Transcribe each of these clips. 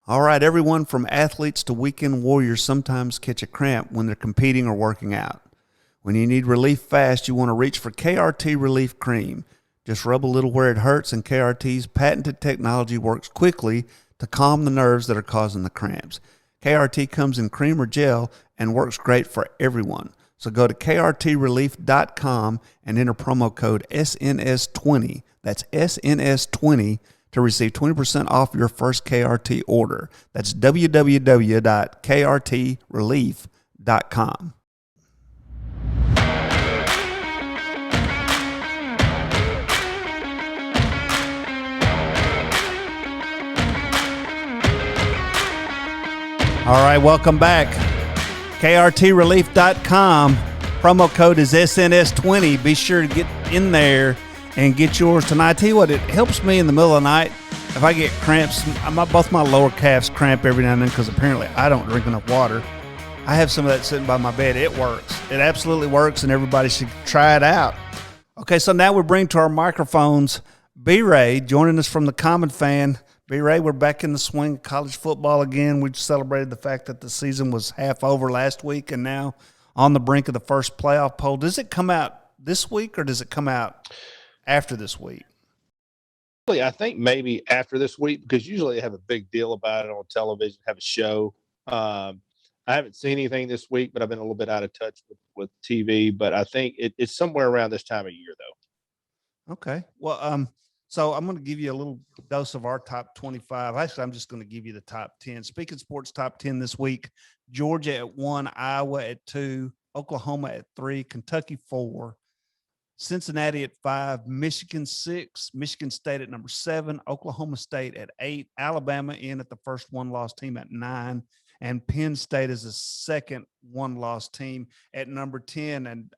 All right, everyone from athletes to weekend warriors sometimes catch a cramp when they're competing or working out. When you need relief fast, you want to reach for KRT Relief Cream. Just rub a little where it hurts, and KRT's patented technology works quickly to calm the nerves that are causing the cramps. KRT comes in cream or gel and works great for everyone. So go to krtrelief.com and enter promo code SNS20. That's SNS20 to receive 20% off your first KRT order. That's www.krtrelief.com. All right, welcome back. krtrelief.com. Promo code is SNS20. Be sure to get in there and get yours tonight. I tell you what, it helps me in the middle of the night if I get cramps. Both my lower calves cramp every now and then because apparently I don't drink enough water. I have some of that sitting by my bed. It works. It absolutely works, and everybody should try it out. Okay, so now we bring to our microphones B-Ray joining us from the Common Fan. B-Ray, we're back in the swing of college football again. We celebrated the fact that the season was half over last week and now on the brink of the first playoff poll. Does it come out this week or does it come out after this week? I think maybe after this week, because usually they have a big deal about it on television, have a show. I haven't seen anything this week, but I've been a little bit out of touch with TV. But I think it's somewhere around this time of year, though. Okay. Well, so I'm going to give you a little dose of our top 25. Actually, I'm just going to give you the top 10. Speaking sports top 10 this week, Georgia at 1, Iowa at 2, Oklahoma at 3, Kentucky 4, Cincinnati at 5, Michigan 6, Michigan State at number 7, Oklahoma State at 8, Alabama in at the first one-loss team at 9, and Penn State is the second one-loss team at number 10. And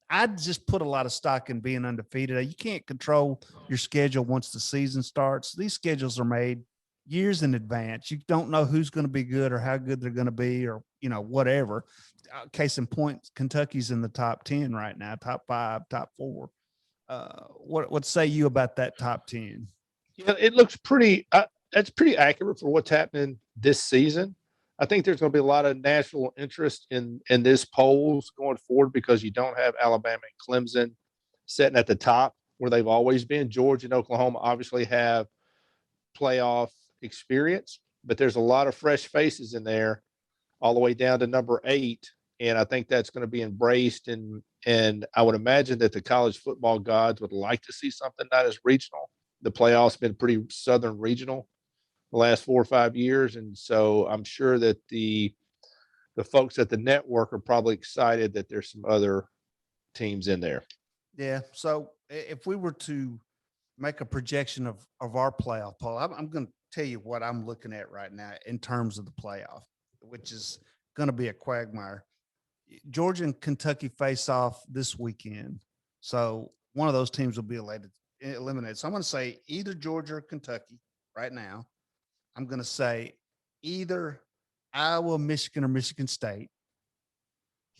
I just put a lot of stock in being undefeated. You can't control your schedule once the season starts. These schedules are made years in advance. You don't know who's going to be good or how good they're going to be or, whatever. Case in point, Kentucky's in the top 10 right now, top 5, top 4. What say you about that top 10? Yeah, it looks pretty that's pretty accurate for what's happening this season. I think there's going to be a lot of national interest in this polls going forward because you don't have Alabama and Clemson sitting at the top where they've always been. Georgia and Oklahoma obviously have playoff experience, but there's a lot of fresh faces in there all the way down to number 8. And I think that's going to be embraced. And I would imagine that the college football gods would like to see something not as regional. The playoffs have been pretty Southern regional the last 4 or 5 years. And so I'm sure that the folks at the network are probably excited that there's some other teams in there. Yeah. So if we were to make a projection of our playoff poll, I'm going to tell you what I'm looking at right now in terms of the playoff, which is going to be a quagmire. Georgia and Kentucky face off this weekend. So one of those teams will be eliminated. So I'm going to say either Georgia or Kentucky right now. I'm going to say either Iowa, Michigan, or Michigan State.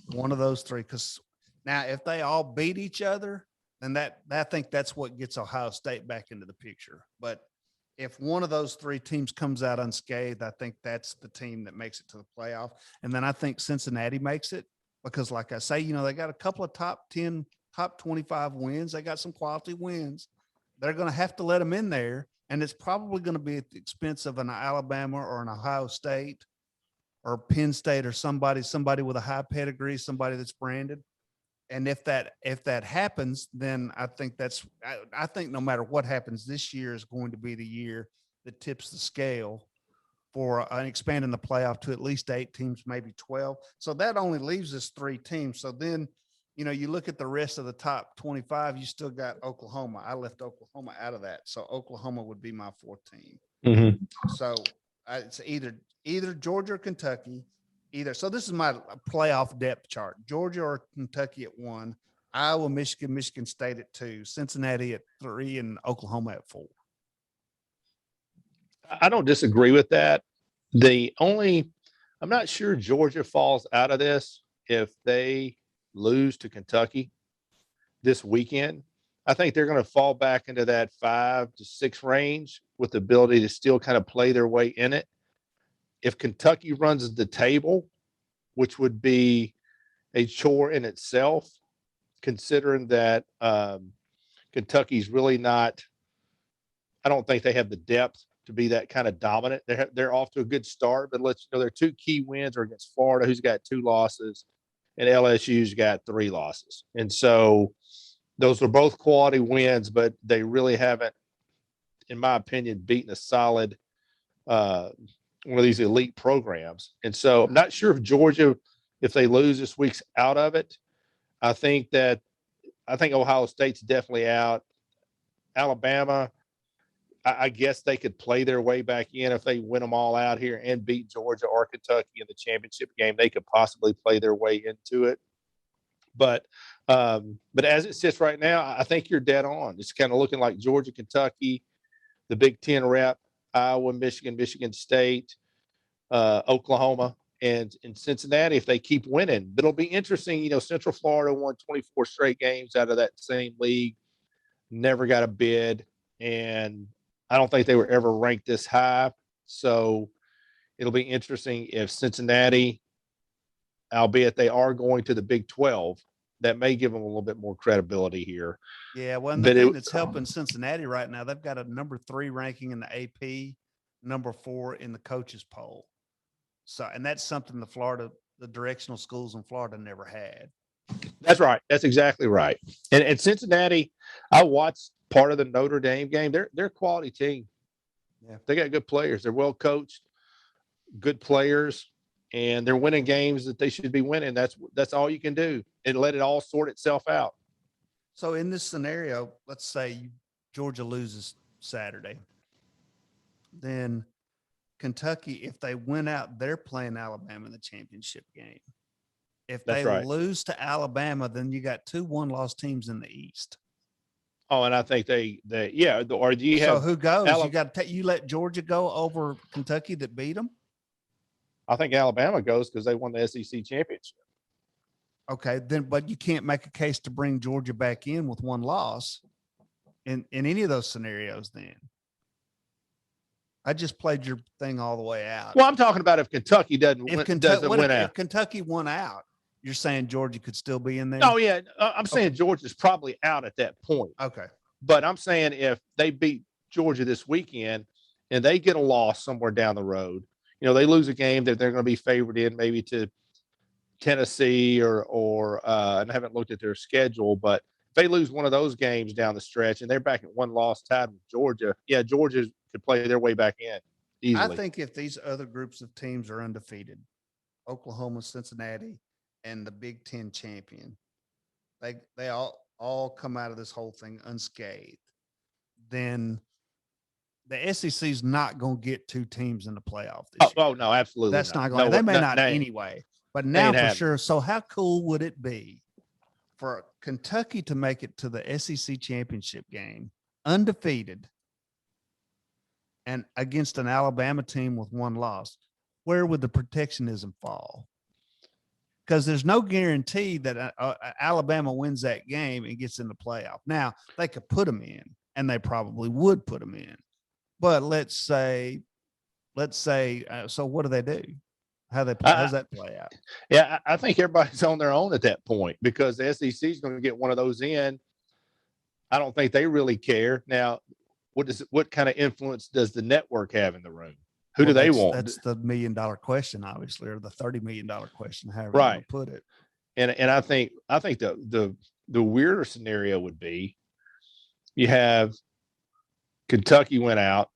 One of those three. Because now if they all beat each other, then I think that's what gets Ohio State back into the picture. But if one of those three teams comes out unscathed, I think that's the team that makes it to the playoff. And then I think Cincinnati makes it because, like I say, they got a couple of top 10, top 25 wins. They got some quality wins. They're going to have to let them in there. And it's probably going to be at the expense of an Alabama or an Ohio State or Penn State or somebody with a high pedigree, somebody that's branded. And if that happens, then I think I think no matter what happens, this year is going to be the year that tips the scale for expanding the playoff to at least 8 teams, maybe 12. So that only leaves us 3 teams. So then, you look at the rest of the top 25, you still got Oklahoma. I left Oklahoma out of that. So Oklahoma would be my 4th team. Mm-hmm. So it's either Georgia or Kentucky. So this is my playoff depth chart. Georgia or Kentucky at 1, Iowa, Michigan, Michigan State at 2, Cincinnati at 3, and Oklahoma at 4. I don't disagree with that. I'm not sure Georgia falls out of this if they lose to Kentucky this weekend. I think they're going to fall back into that 5 to 6 range with the ability to still kind of play their way in it. If Kentucky runs the table, which would be a chore in itself, considering that Kentucky's really not, I don't think they have the depth to be that kind of dominant. They're off to a good start, but let's their 2 key wins are against Florida, who's got 2 losses, and LSU's got 3 losses. And so those are both quality wins, but they really haven't, in my opinion, beaten a solid one of these elite programs. And so I'm not sure if Georgia, if they lose this week's out of it. I think Ohio State's definitely out. Alabama, I guess they could play their way back in if they win them all out here and beat Georgia or Kentucky in the championship game. They could possibly play their way into it. But as it sits right now, I think you're dead on. It's kind of looking like Georgia, Kentucky, the Big Ten rep, Iowa, Michigan, Michigan State, Oklahoma, and in Cincinnati if they keep winning. But it'll be interesting. Central Florida won 24 straight games out of that same league, never got a bid, and I don't think they were ever ranked this high. So it'll be interesting if Cincinnati, albeit they are going to the Big 12, that may give them a little bit more credibility here. Yeah, well, and the thing that's helping Cincinnati right now, they've got a number 3 ranking in the AP, number 4 in the coaches poll. So, and that's something the directional schools in Florida never had. That's right. That's exactly right. And Cincinnati, I watched part of the Notre Dame game. They're a quality team. Yeah, they got good players. They're well coached, good players, and they're winning games that they should be winning. That's all you can do, and let it all sort itself out. So in this scenario, let's say Georgia loses Saturday, then Kentucky, if they win out, they're playing Alabama in the championship game. If they lose to Alabama, then you got 2 1-loss teams in the East. Oh, and I think yeah. Or do you have? So who goes? You let Georgia go over Kentucky that beat them? I think Alabama goes because they won the SEC championship. Okay, then, but you can't make a case to bring Georgia back in with 1 loss in any of those scenarios. Then I just played your thing all the way out. Well, I'm talking about if Kentucky doesn't win out. If Kentucky won out, you're saying Georgia could still be in there? Oh, yeah. I'm saying Georgia's probably out at that point. Okay. But I'm saying if they beat Georgia this weekend and they get a loss somewhere down the road, they lose a game that they're going to be favored in, maybe to Tennessee or and I haven't looked at their schedule, but if they lose one of those games down the stretch and they're back at 1 loss tied with Georgia, yeah, Georgia could play their way back in easily. I think if these other groups of teams are undefeated, Oklahoma, Cincinnati, and the Big Ten champion, they all come out of this whole thing unscathed, then the SEC is not going to get 2 teams in the playoff this year. Oh, no, absolutely. That's not going to. They may not anyway, but now for sure. So how cool would it be for Kentucky to make it to the SEC championship game undefeated and against an Alabama team with 1 loss? Where would the protectionism fall? Because there's no guarantee that Alabama wins that game and gets in the playoff. Now, they could put them in, and they probably would put them in. But let's say, so what do they do? How does that play out? Yeah, I think everybody's on their own at that point because the SEC is going to get one of those in. I don't think they really care. Now, what kind of influence does the network have in the room? Who do they want? That's the $1 million question, obviously, or the $30 million question, however right. you put it. And I think the weirder scenario would be you have Kentucky went out,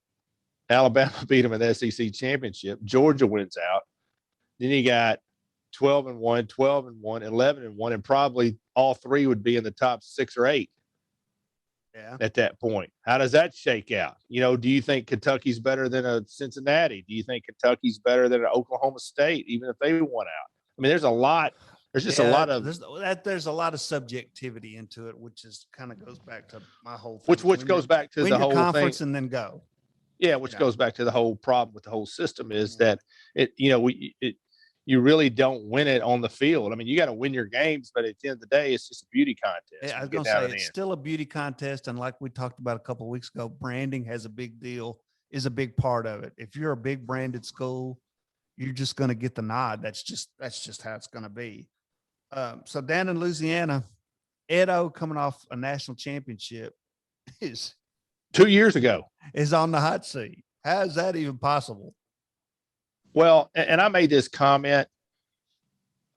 Alabama beat them in the SEC championship, Georgia wins out. Then you got 12-1, 12-1, 11-1, and probably all 3 would be in the top 6 or 8. Yeah. At that point, how does that shake out? Do you think Kentucky's better than a Cincinnati? Do you think Kentucky's better than an Oklahoma State, even if they won out? I mean, there's a lot. There's just a lot of there's a lot of subjectivity into it, which is kind of goes back to my whole thing. Which goes back to the whole conference thing. And then go. Yeah, which goes back to the whole problem with the whole system is that you really don't win it on the field. I mean, you got to win your games, but at the end of the day, it's just a beauty contest. Yeah, I was Get going to down say to the it's end. still a beauty contest, and like we talked about a couple of weeks ago, branding has a big deal, is a big part of it. If you're a big branded school, you're just going to get the nod. That's just how it's going to be. So down in Louisiana, Edo coming off a national championship is 2 years ago. is on the hot seat. How is that even possible? Well, and I made this comment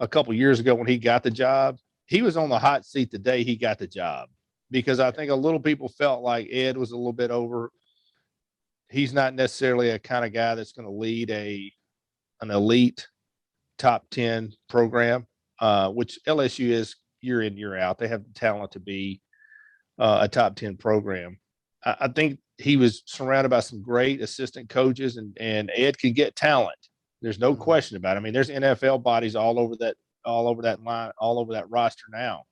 a couple years ago when he got the job. He was on the hot seat the day he got the job because I think a little people felt like Ed was a little bit over. He's not necessarily a kind of guy that's going to lead an elite top 10 program, which LSU is year in, year out. They have the talent to be a top 10 program. I think he was surrounded by some great assistant coaches, and Ed can get talent. There's no question about it. I mean, there's NFL bodies all over that line, all over that roster now.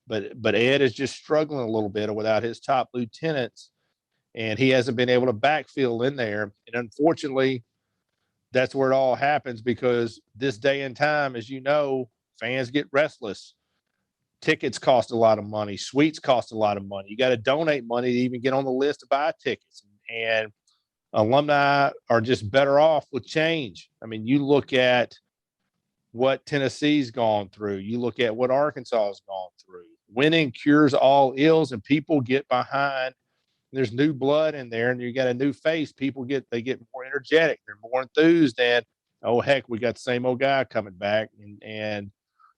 But Ed is just struggling a little bit without his top lieutenants, and he hasn't been able to backfill in there. And unfortunately, that's where it all happens because this day and time, as you know, fans get restless. Tickets cost a lot of money. Suites cost a lot of money. You got to donate money to even get on the list to buy tickets. And alumni are just better off with change. I mean, you look at what Tennessee's gone through. You look at what Arkansas has gone through. Winning cures all ills, and people get behind. There's new blood in there, and you got a new face. People get more energetic. They're more enthused. And oh heck, we got the same old guy coming back, and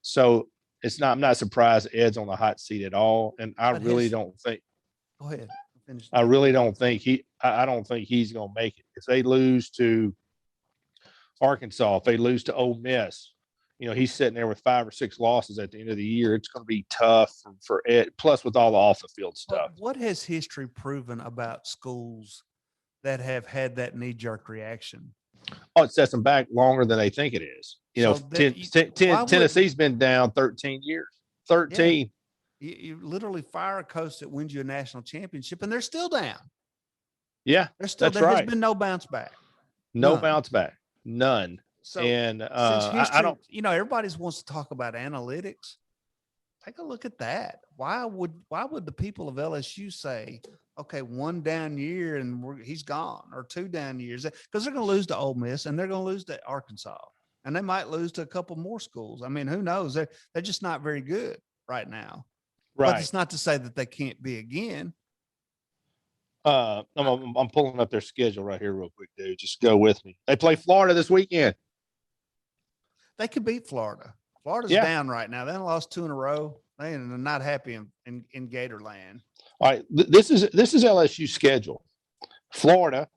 so I'm not surprised Ed's on the hot seat at all. And I really don't think. Go ahead. Finish. I really don't think I don't think he's going to make it. If they lose to Arkansas, if they lose to Ole Miss, he's sitting there with 5 or 6 losses at the end of the year. It's going to be tough for Ed. Plus, with all the off the field stuff. But what has history proven about schools that have had that knee jerk reaction? Oh, it sets them back longer than they think it is. Tennessee's been down 13 years. 13. Yeah. You literally fire a coach that wins you a national championship, and they're still down. Yeah, there has been no bounce back. No bounce back. None. So, and since history, I don't. Everybody wants to talk about analytics. Take a look at that. Why would the people of LSU say, okay, 1 down year and he's gone, or 2 down years? Because they're going to lose to Ole Miss and they're going to lose to Arkansas, and they might lose to a couple more schools. I mean, who knows? They're just not very good right now. Right. But it's not to say that they can't be again. I'm pulling up their schedule right here real quick, dude. Just go with me. They play Florida this weekend. They could beat Florida. Florida's down right now. They lost 2 in a row. They're not happy in Gatorland. All right, this is LSU's schedule. Florida,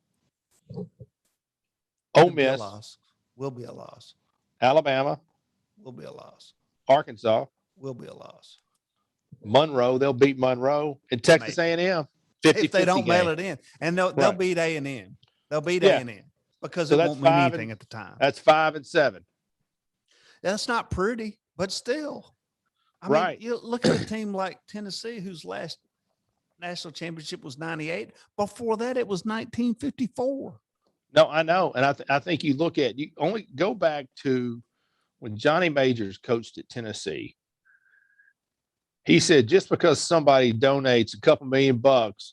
Ole Miss will be a loss. Alabama will be a loss. Arkansas will be a loss. Monroe, they'll beat Monroe, and Texas A&M. If they don't mail it in, and they'll beat A&M. They'll beat A&M because it won't mean anything at the time. That's 5 and 7. That's not pretty, but still. I mean, you look at a team like Tennessee, whose last national championship was 98. Before that, it was 1954. No, I know. And I think you look at, you only go back to when Johnny Majors coached at Tennessee. He said, just because somebody donates a couple $1,000,000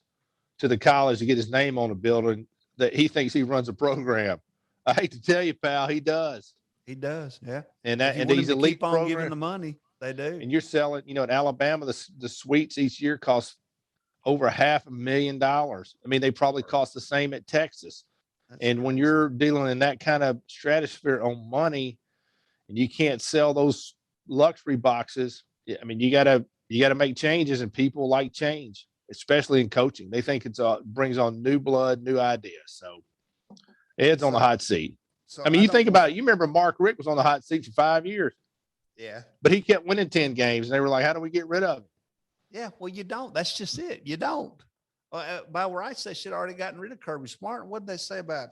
to the college to get his name on a building, that he thinks he runs a program. I hate to tell you, pal, he does. He does, yeah. And these elite keep on giving the money, they do. And you're selling, in Alabama, the suites each year cost over $500,000. I mean, they probably cost the same at Texas. And when you're dealing in that kind of stratosphere on money, and you can't sell those luxury boxes, I mean, you gotta make changes, and people like change, especially in coaching. They think brings on new blood, new ideas. So Ed's on the hot seat. So I mean, you think about it. You remember Mark Richt was on the hot seat for 5 years. Yeah. But he kept winning 10 games, and they were like, how do we get rid of him? Yeah, well, you don't. That's just it. You don't. By rights, they should have already gotten rid of Kirby Smart. What did they say about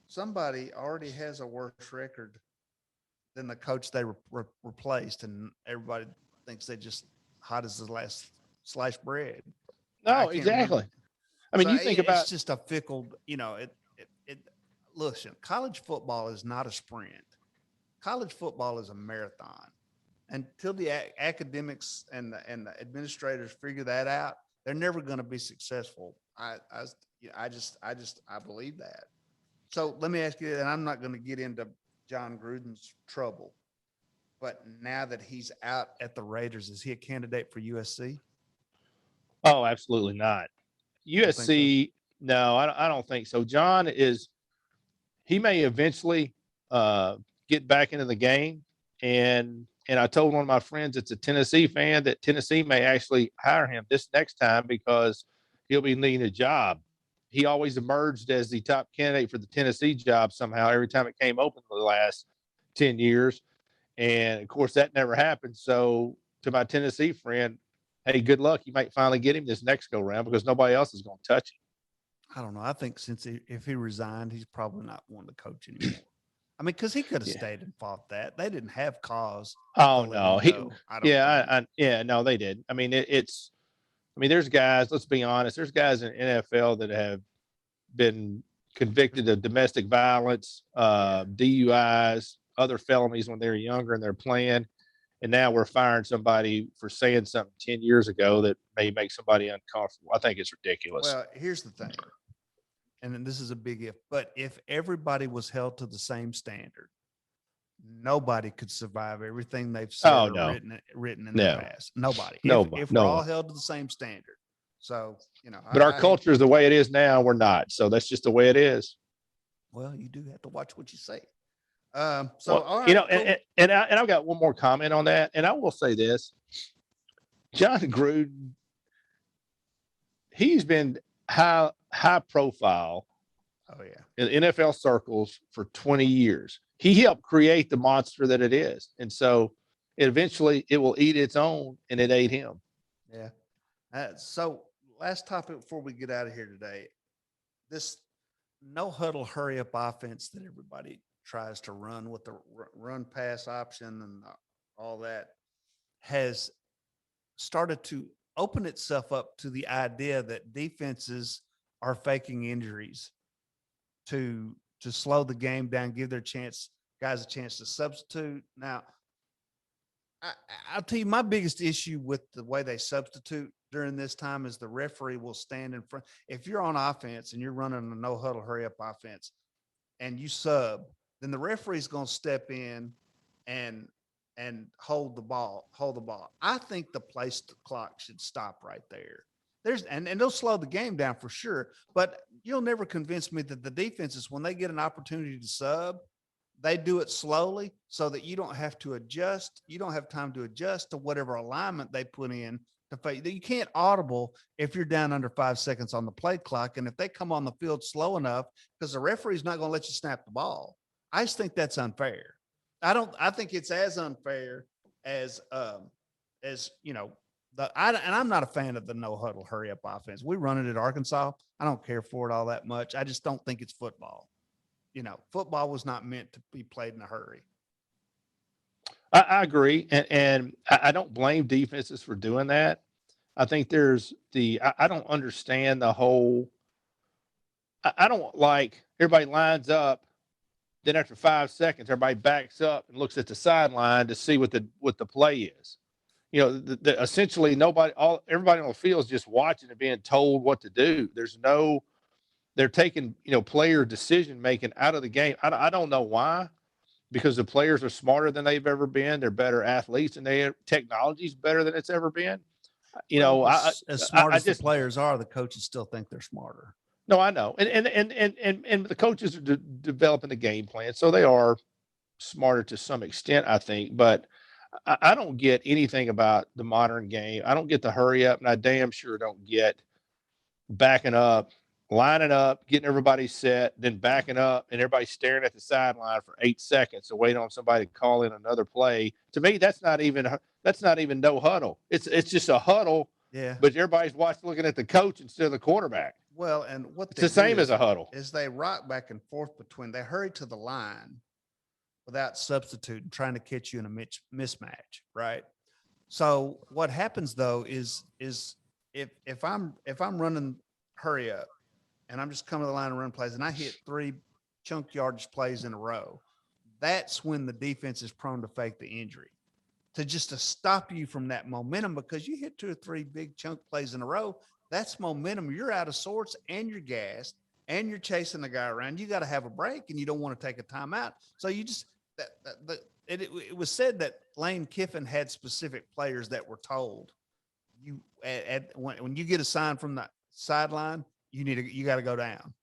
somebody already has a worse record than the coach they replaced, and everybody thinks they just hot as the last sliced bread. No, exactly. Remember. I mean, you think about it's just a fickle. Listen, college football is not a sprint. college football is a marathon. Until the academics and the administrators figure that out, they're never going to be successful. I believe that. So let me ask you, and I'm not going to get into John Gruden's trouble, but now that he's out at the Raiders, is he a candidate for USC? Oh, absolutely not. You don't think so? USC, no, I don't think so. John is, he may eventually get back into the game. And I told one of my friends that's a Tennessee fan that Tennessee may actually hire him this next time because he'll be needing a job. He always emerged as the top candidate for the Tennessee job somehow every time it came open for the last 10 years. And of course, that never happened. So, to my Tennessee friend, hey, good luck. You might finally get him this next go round because nobody else is going to touch him. I don't know. I think if he resigned, he's probably not wanting to coach anymore. I mean, because he could have Yeah. stayed and fought that. They didn't have cause Oh to let no, him go. I don't think. yeah, no, they did. I mean, it's. I mean, there's guys. Let's be honest. There's guys in NFL that have been convicted of domestic violence, DUIs, other felonies when they were younger and they're playing, and now we're firing somebody for saying something 10 years ago that may make somebody uncomfortable. I think it's ridiculous. Well, here's the thing, and then this is a big if, but if everybody was held to the same standard, nobody could survive everything they've said Oh or no, written in their no, past. Nobody. no, If we're no all one. held to the same standard. So, But our I hate, culture is the way it is now. We're not. So that's just the way it is. well, you do have to watch what you say. So, Well, all you right, know, cool. and I've got one more comment on that. And I will say this: John Gruden, he's been high profile Oh yeah. in NFL circles for 20 years. He helped create the monster that it is, and so eventually it will eat its own, and it ate him. Yeah. So last topic before we get out of here today, this no huddle hurry up offense that everybody tries to run with the run pass option and all that has started to open itself up to the idea that defenses are faking injuries to slow the game down, give their guys a chance to substitute. Now, I, I'll tell you my biggest issue with the way they substitute during this time is the referee will stand in front. If you're on offense and you're running a no huddle hurry up offense and you sub, then the referee's going to step in and hold the ball. I think the clock should stop right there. And they'll slow the game down for sure, but you'll never convince me that the defenses, when they get an opportunity to sub, they do it slowly so that you don't have to adjust. You don't have time to adjust to whatever alignment they put in to fake. You can't audible if you're down under 5 seconds on the play clock. And if they come on the field slow enough, because the referee's not going to let you snap the ball. I just think that's unfair. I think it's as unfair as and I'm not a fan of the no huddle hurry up offense. We run it at Arkansas. I don't care for it all that much. I just don't think it's football. Football was not meant to be played in a hurry. I agree, and I don't blame defenses for doing that. I think I don't understand the whole. I don't like everybody lines up. Then after 5 seconds, everybody backs up and looks at the sideline to see what the play is. Essentially everybody on the field is just watching and being told what to do. They're taking player decision making out of the game. I don't know why, because the players are smarter than they've ever been. They're better athletes, and technology's better than it's ever been. As smart I as the just players are, the coaches still think they're smarter. no, I know, and the coaches are developing the game plan, so they are smarter to some extent, I think. But I don't get anything about the modern game. I don't get the hurry up, and I damn sure don't get backing up, lining up, getting everybody set, then backing up, and everybody staring at the sideline for 8 seconds to wait on somebody to call in another play. To me, that's not even no huddle. It's just a huddle. Yeah. But everybody's looking at the coach instead of the quarterback. Well, and what it's the same as a huddle. Is they rock back and forth they hurry to the line without substituting, trying to catch you in a mismatch, right? So what happens though is if I'm running hurry up and I'm just coming to the line and run plays and I hit 3 chunk yardage plays in a row, that's when the defense is prone to fake the injury, to stop you from that momentum, because you hit 2 or 3 big chunk plays in a row. That's momentum. You're out of sorts and you're gassed and you're chasing the guy around. You got to have a break and you don't want to take a timeout. So you just, it was said that Lane Kiffin had specific players that were told, when you get a sign from the sideline, you got to go down.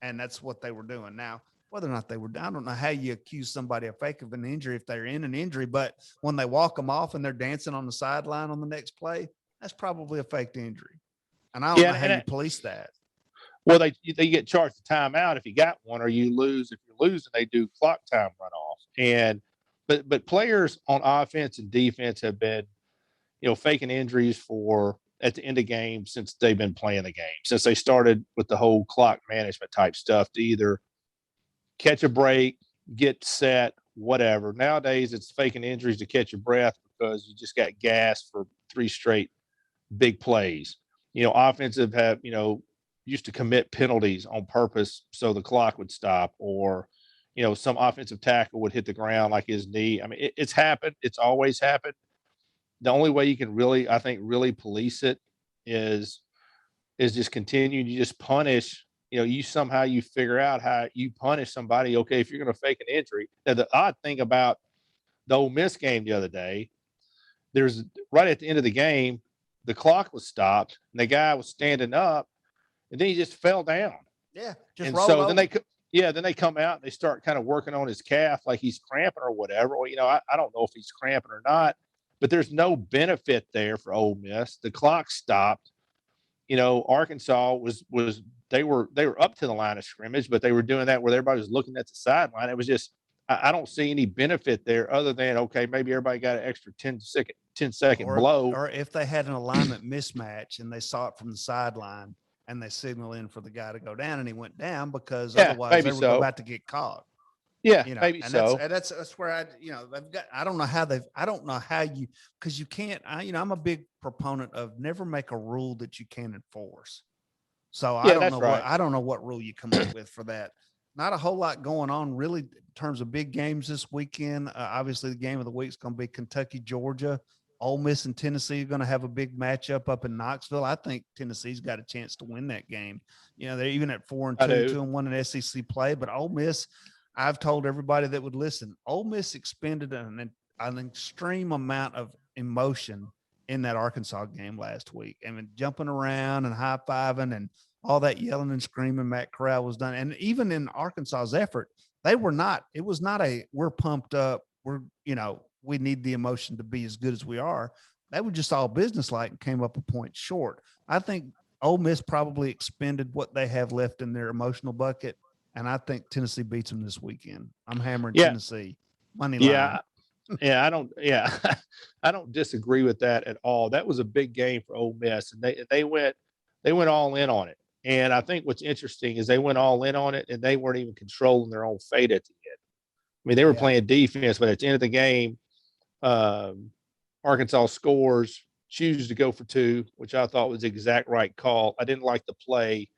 And that's what they were doing. Now, whether or not they were down, I don't know how you accuse somebody of fake of an injury if they're in an injury, but when they walk them off and they're dancing on the sideline on the next play, that's probably a faked injury. And I don't know how you police that. Well, they get charged a timeout if you got one, or you lose. If you're losing, they do clock time runoff. But players on offense and defense have been, faking injuries at the end of games since they've been playing the game, since they started with the whole clock management type stuff to either catch a break, get set, whatever. Nowadays, it's faking injuries to catch your breath because you just got gassed for 3 straight big plays. Offensive used to commit penalties on purpose so the clock would stop, or, some offensive tackle would hit the ground like his knee. I mean, it's happened. It's always happened. The only way you can really police it is just continue to just punish. You figure out how you punish somebody. Okay, if you're going to fake an injury. Now, the odd thing about the Ole Miss game the other day, there's right at the end of the game, the clock was stopped and the guy was standing up, and then he just fell down. Yeah, and so over. Then they come out and they start kind of working on his calf like he's cramping or whatever. Well, I don't know if he's cramping or not, but there's no benefit there for Ole Miss. The clock stopped. Arkansas was they were up to the line of scrimmage, but they were doing that where everybody was looking at the sideline. It was just, I don't see any benefit there other than, okay, maybe everybody got an extra 10-second blow. Or if they had an alignment mismatch and they saw it from the sideline and they signal in for the guy to go down and he went down, because otherwise they were about to get caught. Yeah, maybe and so. That's where I don't know how you, because you can't, I'm a big proponent of never make a rule that you can't enforce. So I don't know what rule you come up with for that. Not a whole lot going on really in terms of big games this weekend. Obviously the game of the week is going to be Kentucky, Georgia. Ole Miss and Tennessee are going to have a big matchup up in Knoxville. I think Tennessee's got a chance to win that game. They're even at 4-2, 2-1 in SEC play, but Ole Miss, I've told everybody that would listen, Ole Miss expended an extreme amount of emotion in that Arkansas game last week. I mean, jumping around and high-fiving and all that yelling and screaming Matt Corral was done. And even in Arkansas's effort, it was not we're pumped up, we need the emotion to be as good as we are. They were just all businesslike and came up a point short. I think Ole Miss probably expended what they have left in their emotional bucket, and I think Tennessee beats them this weekend. I'm hammering Tennessee money line. I don't disagree with that at all. That was a big game for Ole Miss, and they went all in on it. And I think what's interesting is they went all in on it, and they weren't even controlling their own fate at the end. I mean, they were playing defense, but at the end of the game, Arkansas scores, chooses to go for 2, which I thought was the exact right call. I didn't like the play.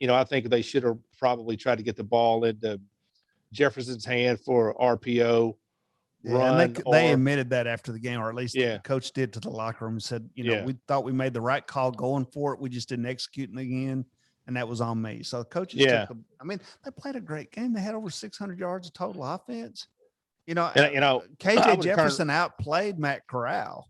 I think they should have probably tried to get the ball into Jefferson's hand for RPO. And they admitted that after the game, or at least the coach did, to the locker room, and said, we thought we made the right call going for it. We just didn't execute it again, and that was on me. So the coaches they played a great game. They had over 600 yards of total offense. KJ Jefferson outplayed Matt Corral.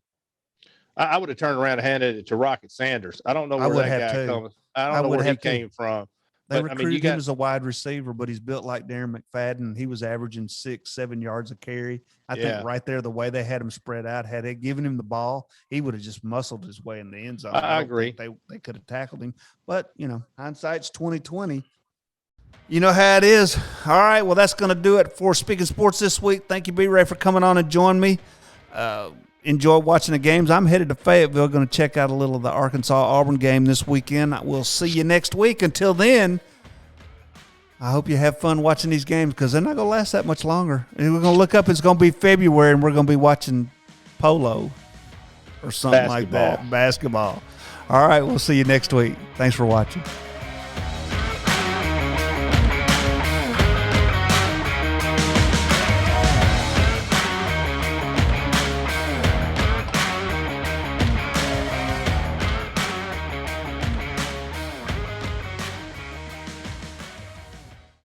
I would have turned around and handed it to Rocket Sanders. I don't know where that guy comes. I don't know where he came from. They recruited him as a wide receiver, but he's built like Darren McFadden. He was averaging 6-7 yards a carry. I think right there, the way they had him spread out, had they given him the ball, he would have just muscled his way in the end zone. I agree. They could have tackled him, but hindsight's 2020. You know how it is. All right, well, that's going to do it for Speaking Sports this week. Thank you, B-Ray, for coming on and joining me. Enjoy watching the games. I'm headed to Fayetteville, going to check out a little of the Arkansas-Auburn game this weekend. We'll see you next week. Until then, I hope you have fun watching these games, because they're not going to last that much longer. And we're going to look up, it's going to be February, and we're going to be watching polo or something like that. Basketball. All right, we'll see you next week. Thanks for watching.